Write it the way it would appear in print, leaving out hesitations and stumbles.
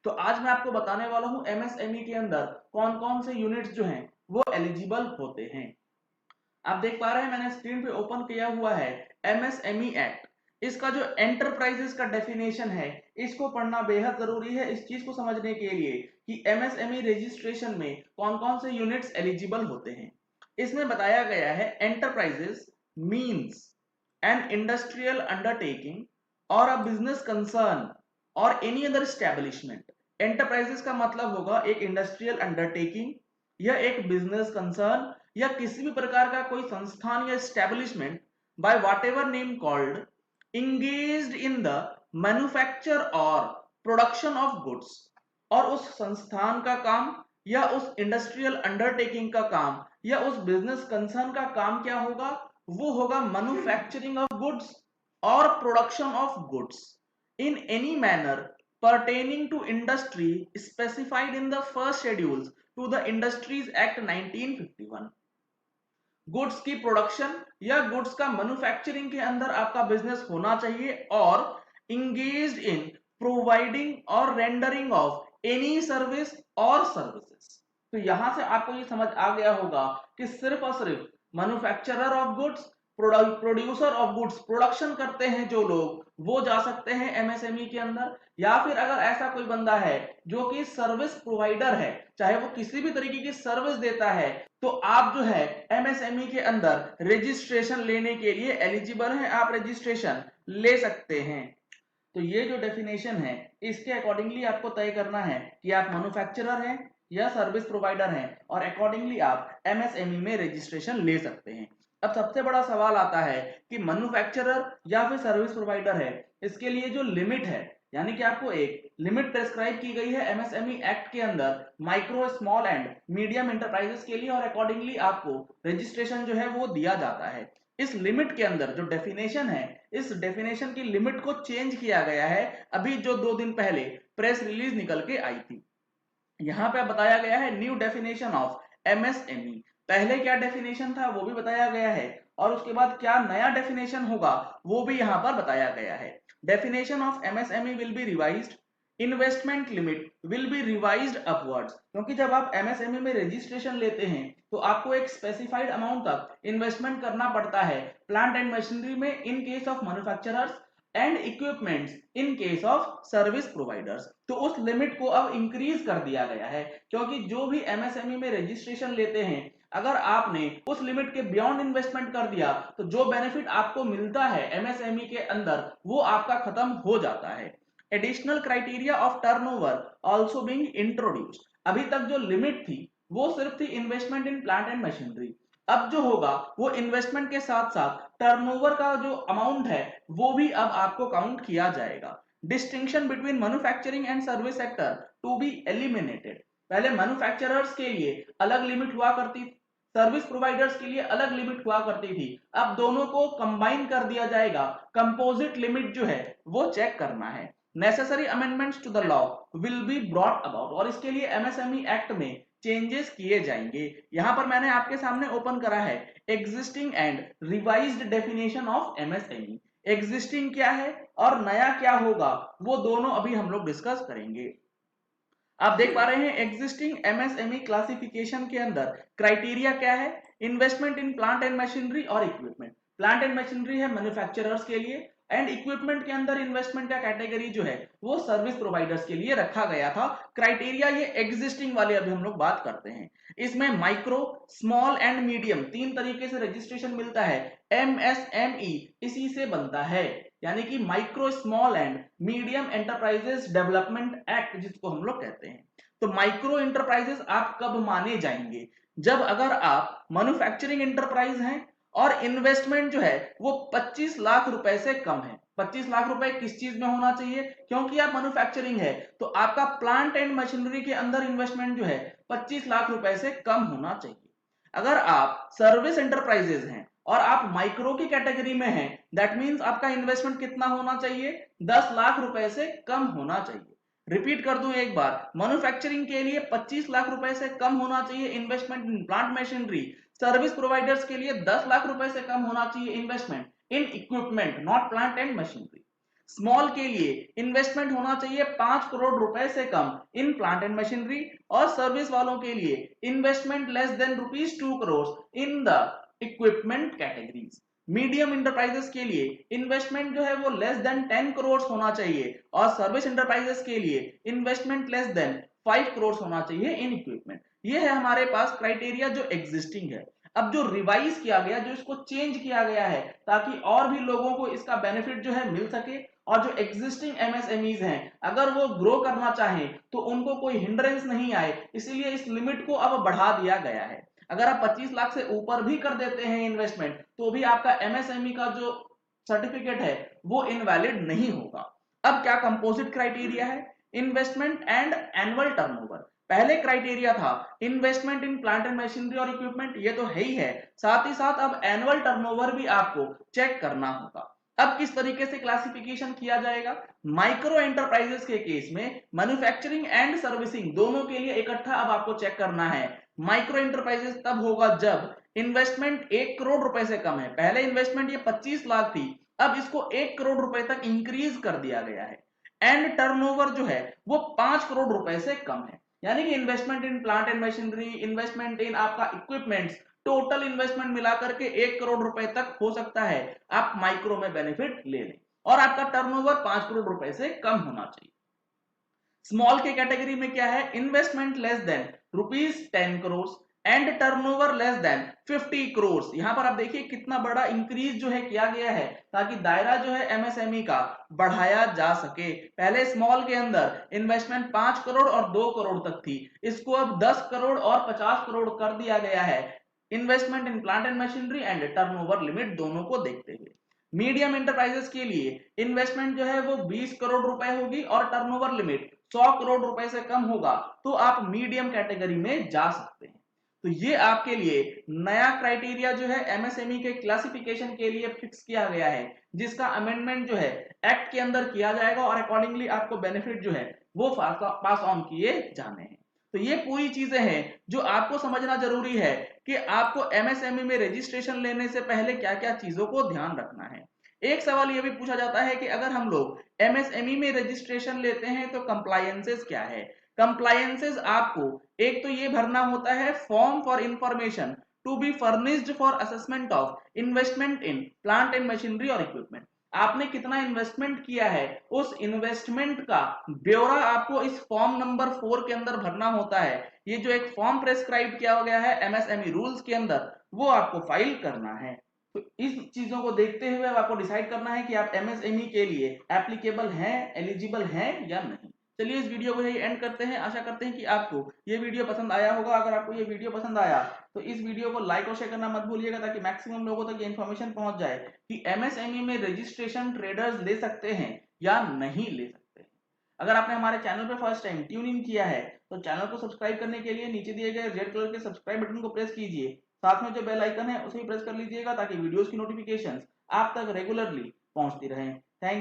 तो आज मैं आपको बताने वाला हूं एमएसएमई के अंदर कौन कौन से यूनिट्स जो हैं वो एलिजिबल होते हैं। आप देख पा रहे हैं मैंने स्क्रीन पे ओपन किया हुआ है एमएसएमई एक्ट। इसका जो एंटरप्राइजेस का डेफिनेशन है इसको पढ़ना बेहद जरूरी है इस चीज को समझने के लिए कि एमएसएमई रजिस्ट्रेशन में कौन कौन से यूनिट्स एलिजिबल होते हैं। इसमें बताया गया है enterprises means an industrial undertaking और अ बिजनेस कंसर्न और एनी अदर एस्टेब्लिशमेंट। एंटरप्राइजेस का मतलब होगा एक इंडस्ट्रियल अंडरटेकिंग या एक बिजनेस कंसर्न या किसी भी प्रकार का कोई संस्थान या establishment by what ever name called engaged in the manufacture और प्रोडक्शन ऑफ गुड्स। और उस संस्थान का काम या उस इंडस्ट्रियल अंडरटेकिंग का काम या उस बिजनेस कंसर्न का काम क्या होगा, वो होगा मैन्युफैक्चरिंग ऑफ गुड्स और production of goods in any manner pertaining to industry specified in the first schedules to the Industries Act 1951। Goods की प्रोडक्शन या गुड्स का मैन्युफैक्चरिंग के अंदर आपका बिजनेस होना चाहिए और इंगेज्ड इन प्रोवाइडिंग और रेंडरिंग ऑफ एनी सर्विस और सर्विसेज। तो यहां से आपको ये समझ आ गया होगा कि सिर्फ और सिर्फ manufacturer of goods, producer of goods, production करते हैं जो लोग, वो जा सकते हैं एमएसएमई के अंदर। या फिर अगर ऐसा कोई बंदा है जो कि सर्विस प्रोवाइडर है, चाहे वो किसी भी तरीके की सर्विस देता है, तो आप जो है एमएसएमई के अंदर रजिस्ट्रेशन लेने के लिए एलिजिबल हैं, आप रजिस्ट्रेशन ले सकते हैं। तो ये जो डेफिनेशन है इसके अकॉर्डिंगली आपको तय करना है कि आप मैन्युफैक्चरर हैं या सर्विस प्रोवाइडर हैं और अकॉर्डिंगली आप एमएसएमई में रजिस्ट्रेशन ले सकते हैं। अब सबसे बड़ा सवाल आता है कि मैन्युफैक्चरर या फिर सर्विस प्रोवाइडर है, इसके लिए जो लिमिट है, यानी कि आपको एक लिमिट प्रेस्क्राइब की गई है एमएसएमई एक्ट के अंदर micro, small and medium enterprises के लिए, और अकॉर्डिंगली आपको रजिस्ट्रेशन जो है वो दिया जाता है। इस लिमिट के अंदर जो डेफिनेशन है, इस डेफिनेशन की लिमिट को चेंज किया गया है अभी जो 2 दिन पहले प्रेस रिलीज निकल के आई थी। यहां पे बताया गया है न्यू डेफिनेशन ऑफ एमएसएमई। पहले क्या डेफिनेशन था वो भी बताया गया है और उसके बाद क्या नया डेफिनेशन होगा वो भी यहां पर बताया गया है। Definition of MSME will be revised, investment limit will be revised upwards. क्योंकि जब आप एमएसएमई में रजिस्ट्रेशन लेते हैं तो आपको एक स्पेसिफाइड अमाउंट तक इन्वेस्टमेंट करना पड़ता है प्लांट एंड मशीनरी में in case of manufacturers and equipments in case of service providers. तो उस लिमिट को अब इंक्रीज कर दिया गया है, क्योंकि जो भी एमएसएमई में रजिस्ट्रेशन लेते हैं, अगर आपने उस लिमिट के बियॉन्ड इन्वेस्टमेंट कर दिया तो जो बेनिफिट आपको मिलता है एमएसएमई के अंदर वो आपका खत्म हो जाता है। Additional criteria of turnover also being introduced. अभी तक जो लिमिट थी वो सिर्फ थी investment in plant and machinery. अब जो होगा वो इन्वेस्टमेंट के साथ साथ टर्नओवर का जो अमाउंट है वो भी अब आपको काउंट किया जाएगा। Distinction between manufacturing and service sector to be eliminated. पहले मैन्युफैक्चरर्स के लिए अलग लिमिट हुआ करती थी, सर्विस प्रोवाइडर्स के लिए अलग लिमिट हुआ करती थी, अब दोनों को कंबाइन कर दिया जाएगा। कंपोजिट लिमिट जो है वो चेक करना है। Necessary amendments to the law will be brought about, और इसके लिए एमएसएमई एक्ट में चेंजेस किए जाएंगे। यहां पर मैंने आपके सामने ओपन करा है existing and revised definition of MSME. Existing क्या है और नया क्या होगा वो दोनों अभी हम लोग डिस्कस करेंगे। आप देख पा रहे हैं एग्जिस्टिंग एमएसएमई क्लासिफिकेशन के अंदर क्राइटेरिया क्या है, investment in plant and machinery और इक्विपमेंट। प्लांट एंड मशीनरी है मैन्युफैक्चरर्स के लिए, एंड इक्विपमेंट के अंदर इन्वेस्टमेंट का कैटेगरी जो है वो सर्विस प्रोवाइडर्स के लिए रखा गया था। क्राइटेरिया ये एग्जिस्टिंग वाले अभी हम लोग बात करते हैं। इसमें माइक्रो, स्मॉल एंड मीडियम 3 तरीके से रजिस्ट्रेशन मिलता है। एमएसएमई इसी से बनता है, यानी कि micro, small and medium enterprises development act जिसको हम लोग कहते हैं। तो माइक्रो एंटरप्राइजेस आप कब माने जाएंगे, जब अगर आप मैन्युफैक्चरिंग एंटरप्राइज हैं और इन्वेस्टमेंट जो है वो 25 लाख रुपए से कम है। 25 लाख रुपए किस चीज में होना चाहिए, क्योंकि आप मैन्युफैक्चरिंग है तो आपका प्लांट एंड मशीनरी के अंदर इन्वेस्टमेंट जो है 25 लाख रुपए से कम होना चाहिए। अगर आप सर्विस एंटरप्राइजेज हैं और आप माइक्रो की कैटेगरी में हैं, दैट मींस आपका इन्वेस्टमेंट कितना होना चाहिए, 10 लाख रुपए से कम होना चाहिए। रिपीट कर दूं एक बार, मैन्युफैक्चरिंग के लिए 25 लाख रुपए से कम होना चाहिए investment in plant machinery. Service providers के लिए 10 लाख रुपए से कम होना चाहिए investment in equipment, not plant and machinery. Small के लिए इन्वेस्टमेंट होना चाहिए 5 करोड़ रुपए से कम इन प्लांट एंड मशीनरी, और सर्विस वालों के लिए investment less than ₹2 crore in the equipment categories. Medium enterprises के लिए इन्वेस्टमेंट जो है वो लेस देन 10 करोड़ होना चाहिए, और सर्विस इंटरप्राइजेस के लिए इन्वेस्टमेंट लेस देन 5 करोड़ होना चाहिए इन इक्विपमेंट। ये है हमारे पास क्राइटेरिया जो एग्जिस्टिंग है। अब जो रिवाइज किया गया, जो इसको चेंज किया गया है ताकि और भी लोगों को इसका बेनिफिट जो है मिल सके, और जो एग्जिस्टिंग एमएसएमईज हैं अगर वो ग्रो करना चाहें तो उनको कोई हिंड्रेंस नहीं आए, इसीलिए इस लिमिट को अब बढ़ा दिया गया है। अगर आप 25 लाख से ऊपर भी कर देते हैं इन्वेस्टमेंट तो भी आपका एमएसएमई का जो सर्टिफिकेट है वो इनवैलिड नहीं होगा। अब क्या कंपोजिट क्राइटेरिया है? Investment and annual turnover. पहले क्राइटेरिया था investment in plant and machinery और इक्विपमेंट, ये तो है ही है, साथ ही साथ अब एनुअल टर्नओवर भी आपको चेक करना होगा। अब किस तरीके से क्लासिफिकेशन किया जाएगा? माइक्रो एंटरप्राइजेस के केस में मैन्युफैक्चरिंग एंड सर्विसिंग दोनों के लिए इकट्ठा अब आपको चेक करना है। माइक्रो एंटरप्राइजेस तब होगा जब इन्वेस्टमेंट 1 करोड़ रुपए से कम है। पहले इन्वेस्टमेंट ये 25 लाख थी, अब इसको 1 करोड़ रुपए तक इंक्रीज कर दिया गया है। एंड टर्नओवर जो है वो 5 करोड़ रुपए से कम है, यानी कि investment in plant and machinery, investment इन आपका इक्विपमेंट्स, टोटल इन्वेस्टमेंट मिलाकर के 1 करोड़ रुपए तक हो सकता है आप माइक्रो में बेनिफिट ले लें, और आपका टर्नओवर 5 करोड़ रुपए से कम होना चाहिए। स्मॉल के कैटेगरी में क्या है? Investment less than ₹10 crore and turnover less than 50 crore. यहां पर आप देखिए कितना बड़ा इंक्रीज जो है किया गया है ताकि दायरा जो है एमएसएमई का बढ़ाया जा सके। पहले स्मॉल के अंदर इन्वेस्टमेंट 5 करोड़ और 2 करोड़ तक थी, इसको अब 10 करोड़ और 50 करोड़ कर दिया गया है, investment in plant and machinery and turnover limit दोनों को देखते हुए। मीडियम इंटरप्राइजेस के लिए इन्वेस्टमेंट जो है वो 20 करोड़ रुपए होगी और टर्नओवर लिमिट 100 करोड़ रुपए से कम होगा, तो आप मीडियम कैटेगरी में जा सकते हैं। तो ये आपके लिए नया क्राइटेरिया जो है एमएसएमई के क्लासिफिकेशन के लिए फिक्स किया गया है, जिसका अमेंडमेंट जो है एक्ट के अंदर किया जाएगा और अकॉर्डिंगली आपको बेनिफिट जो है वो पास ऑन किए जाने हैं। तो ये पूरी चीजें हैं जो आपको समझना जरूरी है कि आपको एमएसएमई में रजिस्ट्रेशन लेने से पहले क्या क्या चीजों को ध्यान रखना है। एक सवाल यह भी पूछा जाता है कि अगर हम लोग एमएसएमई में रजिस्ट्रेशन लेते हैं तो कंप्लायंसेस क्या है? कंप्लायंसेस आपको एक तो ये भरना होता है form for information to be furnished for assessment of investment in plant and machinery और इक्विपमेंट। आपने कितना इन्वेस्टमेंट किया है उस इन्वेस्टमेंट का ब्यौरा आपको इस फॉर्म नंबर 4 के अंदर भरना होता है। ये जो एक फॉर्म प्रेस्क्राइब किया गया है एमएसएमई रूल्स के अंदर वो आपको फाइल करना है। तो इस चीजों को देखते हुए आपको डिसाइड करना है कि आप एमएसएमई के लिए एप्लीकेबल हैं, एलिजिबल हैं या नहीं। चलिए इस वीडियो को यही एंड करते हैं। आशा करते हैं कि आपको ये वीडियो पसंद आया होगा। अगर आपको ये वीडियो पसंद आया तो इस वीडियो को लाइक और शेयर करना मत भूलिएगा ताकि मैक्सिमम लोगों तक ये इन्फॉर्मेशन पहुंच जाए कि एमएसएमई में रजिस्ट्रेशन ट्रेडर्स ले सकते हैं या नहीं ले सकते। अगर आपने हमारे चैनल पर फर्स्ट टाइम ट्यून इन किया है तो चैनल को सब्सक्राइब करने के लिए नीचे दिए गए रेड कलर के सब्सक्राइब बटन को प्रेस कीजिए, साथ में जो बेल आइकन है उसे भी प्रेस कर लीजिएगा ताकि वीडियोस की नोटिफिकेशंस आप तक रेगुलरली पहुंचती रहें। थैंक